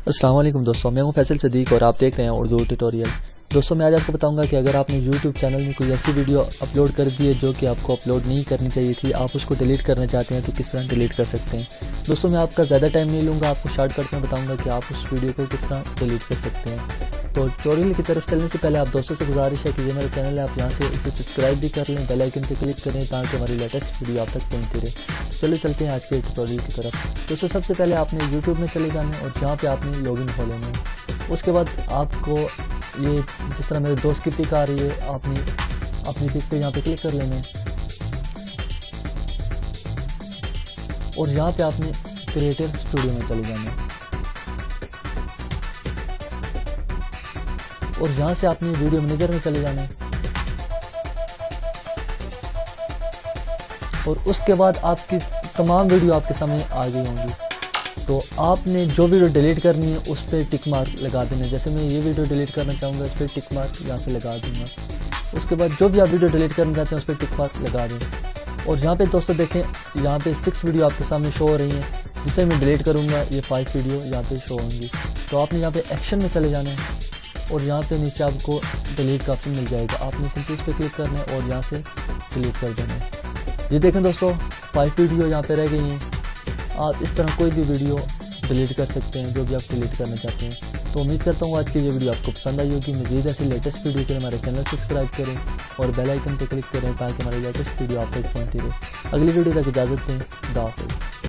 अस्सलाम वालेकुम दोस्तों, मैं हूं फैसल सदीक और आप देख रहे हैं उर्दू ट्यूटोरियल। दोस्तों मैं आज आपको बताऊंगा कि अगर आपने YouTube चैनल में कोई ऐसी वीडियो अपलोड कर दी है जो कि आपको अपलोड नहीं करनी चाहिए थी, आप उसको डिलीट करना चाहते हैं तो किस तरह डिलीट कर सकते हैं। दोस्तों मैं आपका ज़्यादा टाइम नहीं लूँगा, आपको शॉर्टकट में बताऊँगा कि आप उस वीडियो को किस तरह डिलीट कर सकते हैं। तो ट्यूटोरियल की तरफ चलने से पहले आप दोस्तों से गुजारिश है कि ये मेरा चैनल है, आप यहाँ से इसे सब्सक्राइब भी कर लें, बेल आइकन पे क्लिक करें ताकि हमारी लेटेस्ट वीडियो आप तक पहुँचती रहे। चलिए चलते हैं आज के ट्यूटोरियल की तरफ। दोस्तों सबसे पहले आपने YouTube में चले जाना है और जहाँ पे आपने लॉगिन हो लेना है। उसके बाद आपको ये जिस तरह मेरे दोस्त की पिक आ रही है, आपने अपनी पिक पे यहाँ पे क्लिक कर लेना है और यहाँ पे आपने क्रिएटर स्टूडियो में चले जाना है और यहाँ से आपने वीडियो मैनेजर में चले जाना है और उसके बाद आपकी तमाम वीडियो आपके सामने आ गई होंगी। तो आपने जो वीडियो डिलीट करनी है उस पर टिक मार्क लगा देना है। जैसे मैं ये वीडियो डिलीट करना चाहूँगा, इस पर टिक मार्क यहाँ से लगा दूँगा। उसके बाद जो भी आप वीडियो डिलीट करना चाहते हैं उस पर टिक मार्क लगा दें। और यहाँ पे दोस्तों देखें, यहाँ पे 6 वीडियो आपके सामने शो हो रही हैं, जिसे मैं डिलीट करूँगा ये 5 वीडियो यहाँ पे शो होंगी। तो आपने यहाँ पे एक्शन में चले जाना है और यहाँ पे नीचे आपको डिलीट का ऑप्शन मिल जाएगा। आपने सिंपली इस पर क्लिक करना है और यहाँ से डिलीट कर देना है। ये देखें दोस्तों 5 वीडियो यहाँ पे रह गई हैं। आप इस तरह कोई भी वीडियो डिलीट कर सकते हैं जो भी आप डिलीट करना चाहते हैं। तो उम्मीद करता हूँ आज की ये वीडियो आपको पसंद आई होगी। मज़ीद ऐसी लेटेस्ट वीडियो के लिए हमारे चैनल सब्सक्राइब करें और बेल आइकन पर क्लिक करें ताकि हमारी लेटेस्ट वीडियो आप तक पहुँचती रहे। अगली वीडियो तक इजाज़त दें। खुदा हाफ़िज़।